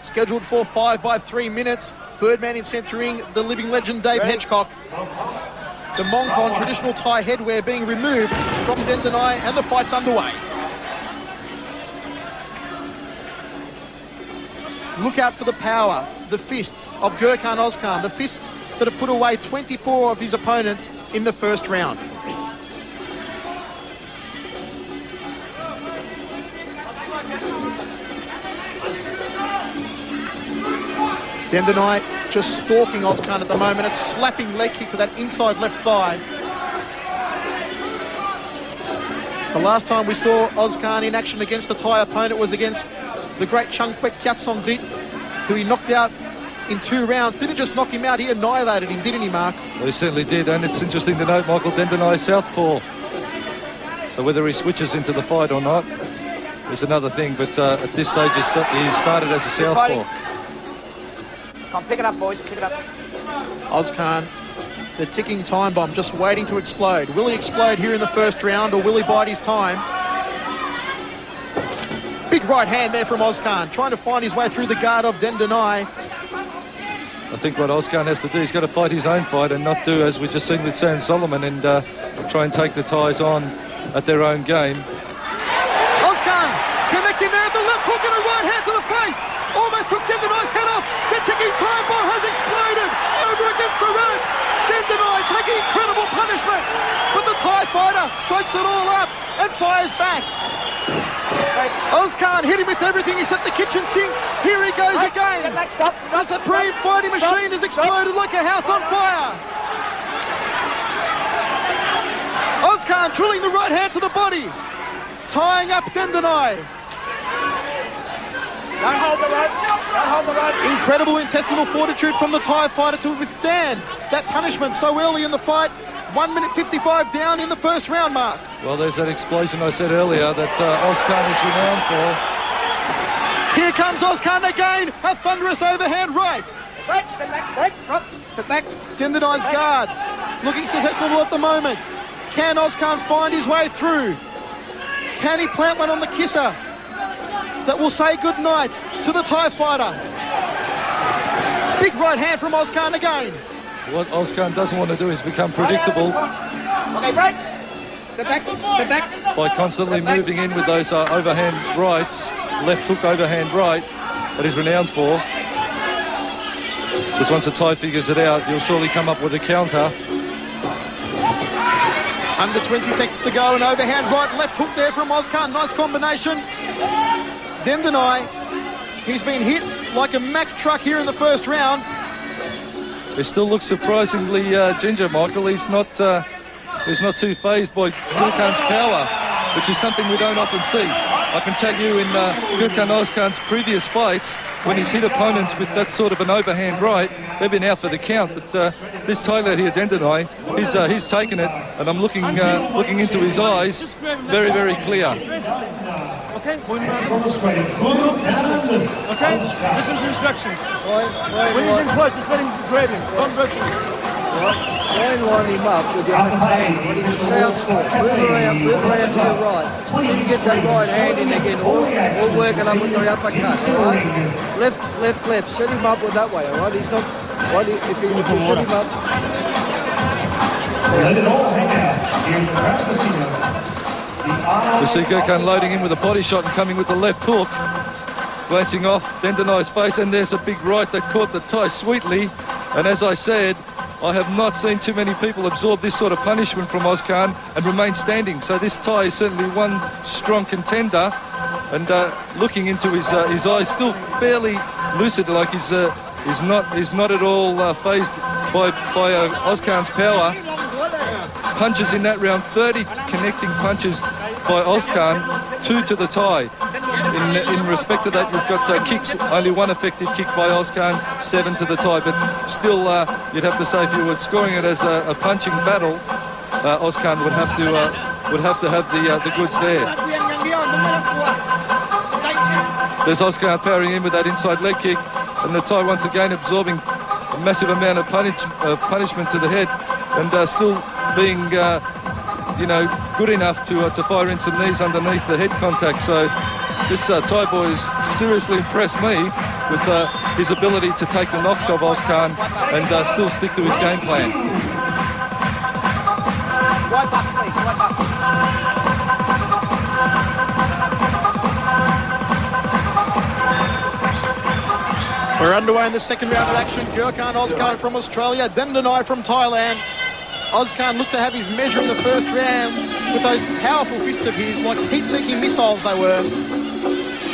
scheduled for 5 by 3 minutes. Third man in centering, the living legend Dave Hedgecock. The Mongkon traditional Thai headwear being removed from Dendanai, and the fight's underway. Look out for the power, the fists of GURKAN OZKAN, the fists that have put away 24 of his opponents in the first round. Dendanai just stalking OZKAN at the moment, a slapping leg kick to that inside left thigh. The last time we saw OZKAN in action against a Thai opponent was against the great Changkwek Kyatsongrit, who he knocked out in 2 rounds. Didn't just knock him out, he annihilated him, didn't he, Mark? Well, he certainly did, and it's interesting to note Michael Dendanai southpaw. So whether he switches into the fight or not is another thing, but at this stage he started as a southpaw. Come, pick it up, boys, pick it up. OZKAN, the ticking time bomb, just waiting to explode. Will he explode here in the first round, or will he bide his time? Big right hand there from OZKAN, trying to find his way through the guard of Dendanai. I think what OZKAN has to do, he's got to fight his own fight and not do as we just seen with San Solomon, and try and take the Thais on at their own game. OZKAN connecting there, the left hook and a right hand to the face. Almost took Dendanai's head off. The ticking time bomb has exploded over against the ropes. Dendanai taking incredible punishment, but the Thai fighter soaks it all up and fires back. OZKAN hit him with everything except the kitchen sink. Here he goes again. The supreme fighting machine has exploded like a house on fire. OZKAN drilling the right hand to the body, tying up Dendanai. Don't hold the rope. Don't hold the rope. Incredible intestinal fortitude from the Thai fighter to withstand that punishment so early in the fight. 1 minute 55 down in the first round, Mark. Well, there's that explosion I said earlier that OZKAN is renowned for. Here comes OZKAN again. A thunderous overhand right. Right, step back, right, drop, step back. Dendanai's guard looking successful at the moment. Can OZKAN find his way through? Can he plant one on the kisser that will say good night to the Thai fighter? Big right hand from OZKAN again. What OZKAN doesn't want to do is become predictable. Okay, right. Step back, step back. By constantly moving in with those overhand rights, left hook overhand right, that he's renowned for. Because once a Thai figures it out, he'll surely come up with a counter. Under 20 seconds to go, an overhand right, left hook there from OZKAN. Nice combination. Dendanai, he's been hit like a Mack truck here in the first round. He still looks surprisingly ginger, Michael. He's not too phased by GURKAN's power, which is something we don't often see. I can tell you in GURKAN OZKAN's previous fights, when he's hit opponents with that sort of an overhand right, they've been out for the count. But this Thai lad here, Dendanai, he's taken it, and I'm looking into his eyes, very, very clear. Okay? Okay? Listen to instructions. When he's in close, just let him grab him. Don't press him. Try and line him up with your left hand. When he's a southpaw, move around to the right. When you get that right hand in again, all working up with the uppercut, all right? Left. Set him up with that way, all right? He's not... Right, if you set him up... Let it all hang out here in the practice. We see GURKAN loading in with a body shot and coming with the left hook. Glancing off Dendanai's face, and there's a big right that caught the Thai sweetly. And as I said, I have not seen too many people absorb this sort of punishment from OZKAN and remain standing. So this Thai is certainly one strong contender. And looking into his eyes, still fairly lucid, like he's not at all phased by OZKAN's power. Punches in that round, 30 connecting punches by OZKAN, 2 to the Thai. In respect to that, you've got kicks, only 1 effective kick by OZKAN, 7 to the Thai. But still, you'd have to say if you were scoring it as a punching battle, OZKAN would have to have the goods there. There's OZKAN powering in with that inside leg kick, and the Thai once again absorbing a massive amount of punishment to the head, and still being, good enough to fire in some knees underneath the head contact. So this Thai boy has seriously impressed me with his ability to take the knocks of Ozkan and still stick to his game plan. Wide back, please. Wide back. We're underway in the second round of action. GURKAN OZKAN from Australia, Dendanai from Thailand. Ozkan looked to have his measure in the first round with those powerful fists of his, like heat-seeking missiles they were.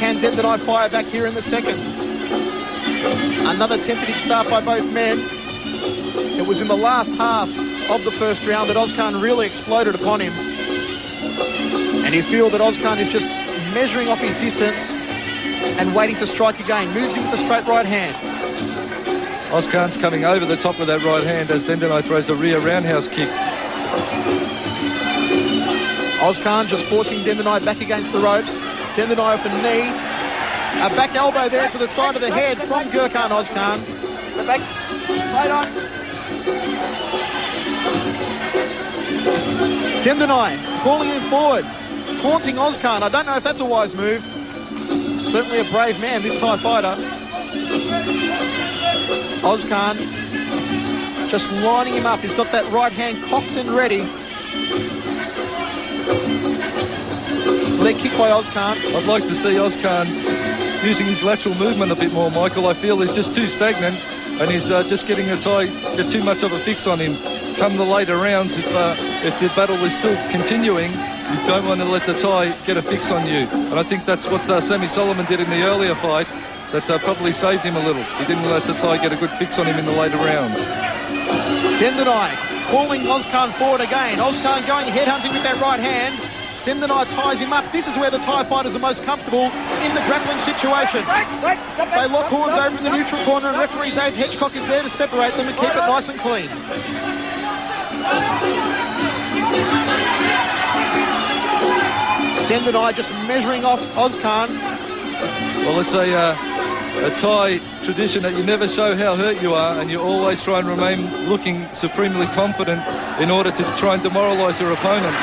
Can Dendanai fire back here in the second? Another tentative start by both men. It was in the last half of the first round that Ozkan really exploded upon him. And you feel that Ozkan is just measuring off his distance and waiting to strike again. Moves in with the straight right hand. Ozkan's coming over the top with that right hand as Dendanai throws a rear roundhouse kick. Ozkan just forcing Dendanai back against the ropes. Dendanai with a knee. A back elbow there to the side of the head from GURKAN OZKAN. The back. Right on. Dendanai calling him forward, taunting Ozkan. I don't know if that's a wise move. Certainly a brave man, this Thai fighter. Ozkan just lining him up. He's got that right hand cocked and ready. Leg kick by Ozkan. I'd like to see Ozkan using his lateral movement a bit more, Michael. I feel he's just too stagnant and he's just getting the Thai, get too much of a fix on him. Come the later rounds, if the battle is still continuing, you don't want to let the Thai get a fix on you. And I think that's what Sammy Solomon did in the earlier fight, that probably saved him a little. He didn't let the Thai get a good fix on him in the later rounds. Dendanai calling Ozkan forward again. Ozkan going headhunting with that right hand. Dendanai ties him up. This is where the Thai fighters are most comfortable in the grappling situation. They lock horns over in the neutral corner and referee Dave Hedgecock is there to separate them and keep it nice and clean. Dendanai just measuring off Ozkan. Well, it's a Thai tradition that you never show how hurt you are and you always try and remain looking supremely confident in order to try and demoralise your opponent.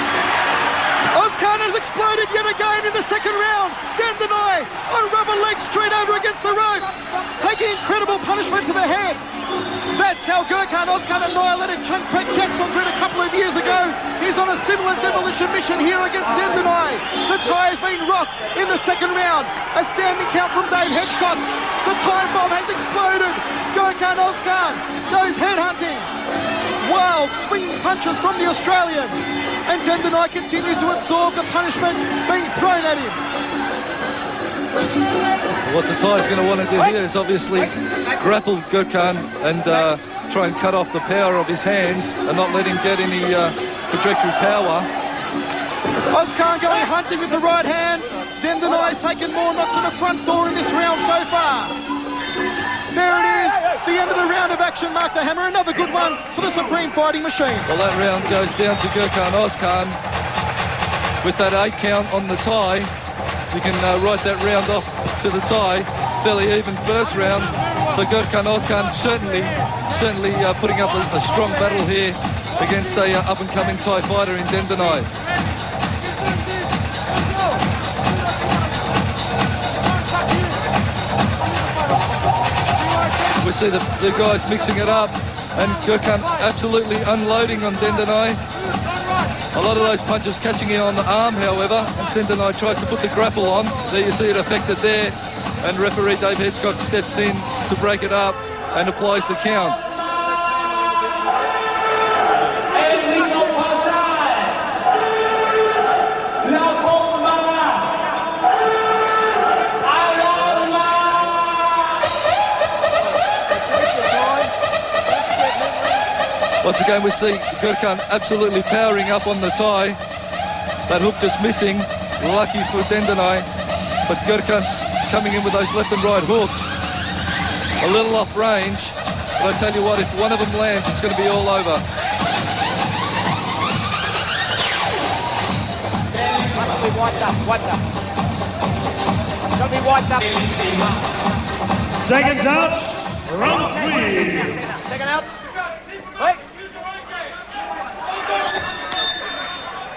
Ozkan has exploded yet again in the second round. Dendanai on rubber legs straight over against the ropes, taking incredible punishment to the head. That's how GURKAN OZKAN annihilated Chunkpet Katsongrit a couple of years ago. He's on a similar demolition mission here against Dendanai. The Thai has been rocked in the second round. A standing count from Dave Hedgecock. The time bomb has exploded. GURKAN OZKAN goes headhunting. Wild swinging punches from the Australian. And Dendanai continues to absorb the punishment being thrown at him. What the Thai's going to want to do here is obviously grapple GURKAN and try and cut off the power of his hands and not let him get any projectile power. Ozkan going hunting with the right hand. Dendanai has taken more knocks from the front door in this round so far. There it is, the end of the round of action. Mark the hammer, another good one for the Supreme Fighting Machine. Well, that round goes down to GURKAN OZKAN with that 8 count on the Thai. You can write that round off to the Thai. Fairly even first round. So GURKAN OZKAN certainly putting up a strong battle here against a up-and-coming Thai fighter in Dendanai. We see the guys mixing it up and GURKAN absolutely unloading on Dendanai. A lot of those punches catching him on the arm, however, as Dendanai tries to put the grapple on. There you see it affected there, and referee Dave Hedgecock steps in to break it up and applies the count. Once again, we see GURKAN absolutely powering up on the Thai. That hook just missing. Lucky for Dendanai. But GURKAN's coming in with those left and right hooks. A little off range. But I tell you what, if one of them lands, it's going to be all over. Must be wiped up. Don't be wiped up. Seconds out, round 3. Second out. Wait.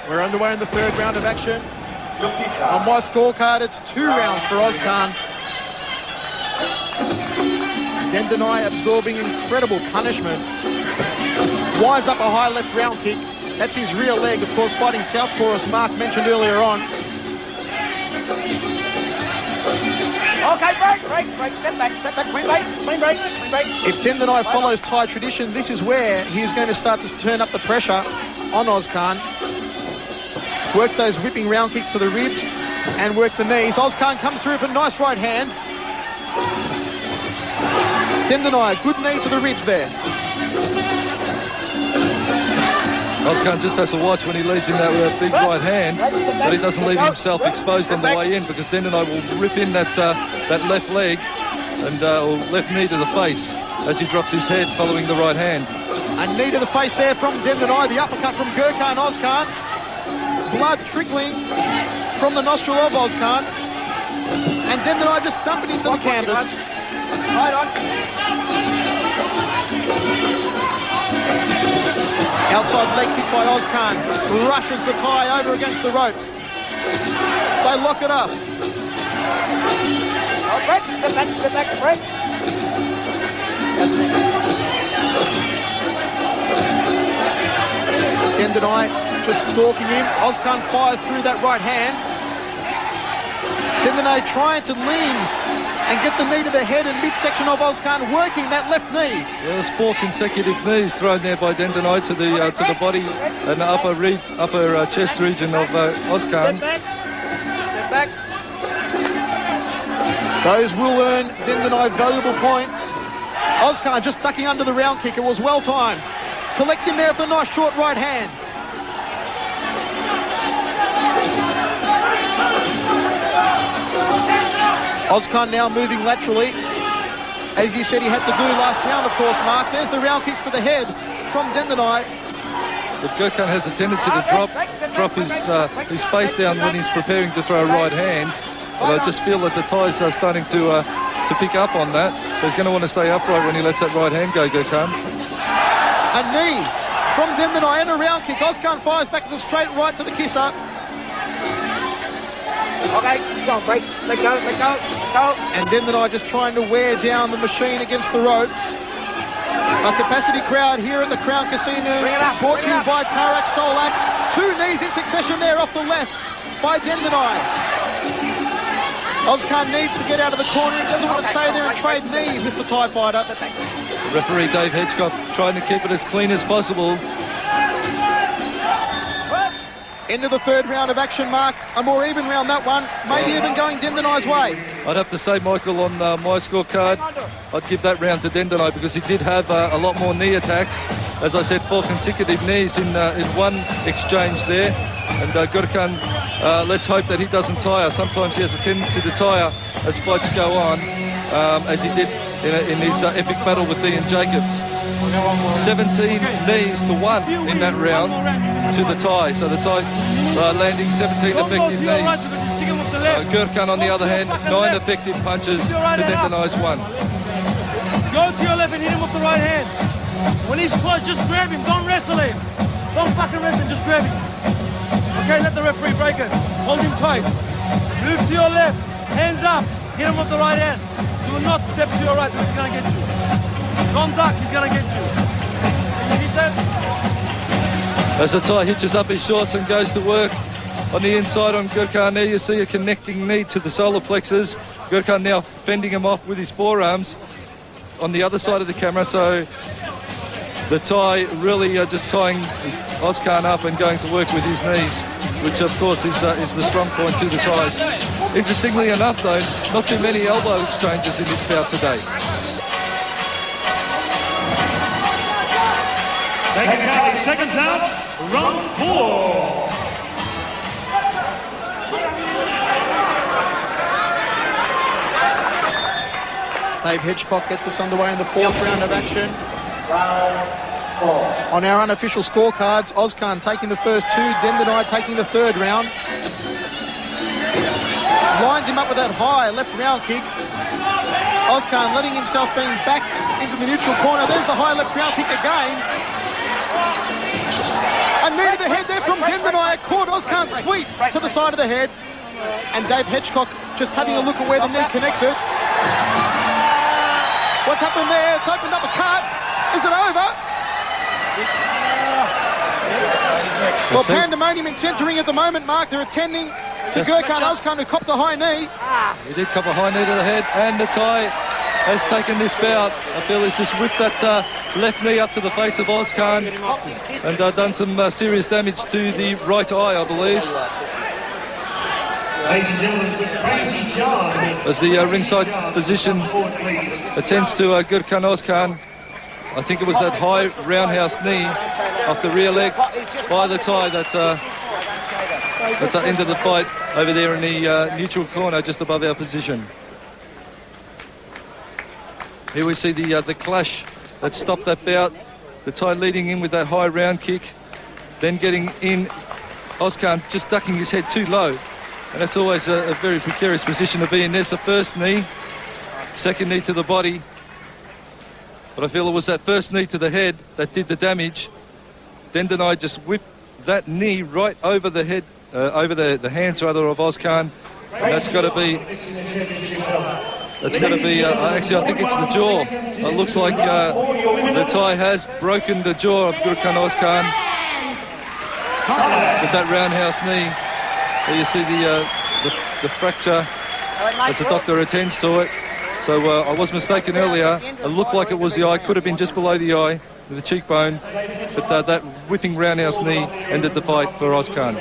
We're underway in the third round of action. On my scorecard, it's 2 rounds for Ozkan. Dendanai absorbing incredible punishment. Winds up a high left round kick. That's his rear leg, of course, fighting southpaw, as Mark mentioned earlier on. Okay, break, step back, clean break. If Dendanai follows Thai tradition, this is where he's going to start to turn up the pressure on Ozkan. Work those whipping round kicks to the ribs and work the knees. Ozkan comes through with a nice right hand. Dendanai, good knee to the ribs there. Ozkan just has to watch when he leads in that with a big right hand, that he doesn't leave himself exposed on the way in, because Dendanai will rip in that left leg and or left knee to the face as he drops his head following the right hand. A knee to the face there from Dendanai, the uppercut from GURKAN OZKAN. Blood trickling from the nostril of Ozkan. And Dendanai just dumping into the canvas. Right on. Outside leg kick by Ozkan. Rushes the Thai over against the ropes. They lock it up. Oh, break, step back, break. Dendanai just stalking him. Ozkan fires through that right hand. Dendanai trying to lean and get the knee to the head and midsection of Ozkan, working that left knee. There was 4 consecutive knees thrown there by Dendanai to the body and the upper chest region of Ozkan. Step back. Those will earn Dendanai valuable points. Ozkan just ducking under the round kick. It was well timed. Collects him there with a nice short right hand. Ozkan now moving laterally, as you said he had to do last round, of course, Mark. There's the round kicks to the head from Dendanai. But GURKAN has a tendency to drop his face down when he's preparing to throw a right hand. But I just feel that the Thais are starting to pick up on that. So he's going to want to stay upright when he lets that right hand go, GURKAN. A knee from Dendanai and a round kick. Ozkan fires back to the straight right to the kisser. Okay, go on, break. Let go. And Dendanai just trying to wear down the machine against the ropes. A capacity crowd here at the Crown Casino, brought to you by Tarak Solak. 2 knees in succession there off the left by Dendanai. Ozkan needs to get out of the corner. He doesn't want to stay there and trade knees with the Thai fighter. Referee Dave Hedgecock trying to keep it as clean as possible. Into the 3rd round of action, Mark. A more even round, that one. Maybe even going Dendanai's way. I'd have to say, Michael, on my scorecard, I'd give that round to Dendanai because he did have a lot more knee attacks. As I said, 4 consecutive knees in one exchange there. And GURKAN, let's hope that he doesn't tire. Sometimes he has a tendency to tire as fights go on, as he did in his epic battle with Ian Jacobs. 17 knees to 1 in that round to the Thai. So the Thai landing 17 effective knees. GURKAN, on the other hand, 9 effective punches to Dendanai's 1. Go to your left and hit him with the right hand. When he's close, just grab him. Don't wrestle him. Don't fucking wrestle him. Just grab him. Okay, let the referee break it. Hold him tight. Move to your left. Hands up. Hit him with the right hand. Do not step to your right. He's going to get you. Don't duck. He's going to get you. He said. As the Thai hitches up his shorts and goes to work on the inside on GURKAN, there you see a connecting knee to the solar plexus. GURKAN now fending him off with his forearms on the other side of the camera. So the Thai really just tying Ozkan up and going to work with his knees, which of course is the strong point to the Thais. Interestingly enough though, not too many elbow exchanges in this bout today. Taking 30 seconds out, round 4. Dave Hedgecock gets us underway in the 4th round of action. On our unofficial scorecards, Ozkan taking the first 2, Dendanai taking the 3rd round. Lines him up with that high left round kick. Ozkan letting himself being back into the neutral corner. There's the high left round kick again. A knee to the head there from Dendanai. Caught Ozkan sweep to the side of the head. and Dave Hitchcock just having a look at where the knee connected. What's happened there? It's opened up a cut. Is it over? Well, pandemonium in centering at the moment, Mark. They're attending to GURKAN OZKAN, who copped the high knee. He did cop a high knee to the head, and the Thai has taken this bout. I feel he's just whipped that left knee up to the face of Ozkan and done some serious damage to the right eye, I believe. Ladies and gentlemen, the Crazy John. As the ringside physician attends to GURKAN OZKAN, I think it was that high roundhouse knee off the rear leg by the Thai that ended the fight over there in the neutral corner just above our position. Here we see the clash that stopped that bout. The Thai leading in with that high round kick, then getting in, Ozkan just ducking his head too low. And that's always a very precarious position to be in. There's the first knee, second knee to the body. But I feel it was that first knee to the head that did the damage. Dendanai just whipped that knee right over the head, over the hands rather of Ozkan. And that's got to be, actually I think it's the jaw. It looks like the Thai has broken the jaw of GURKAN OZKAN with that roundhouse knee. There you see the fracture as the doctor attends to it. So I was mistaken earlier. It looked like it was the eye, could have been just below the eye, the cheekbone. But that whipping roundhouse knee ended the fight for Ozkan.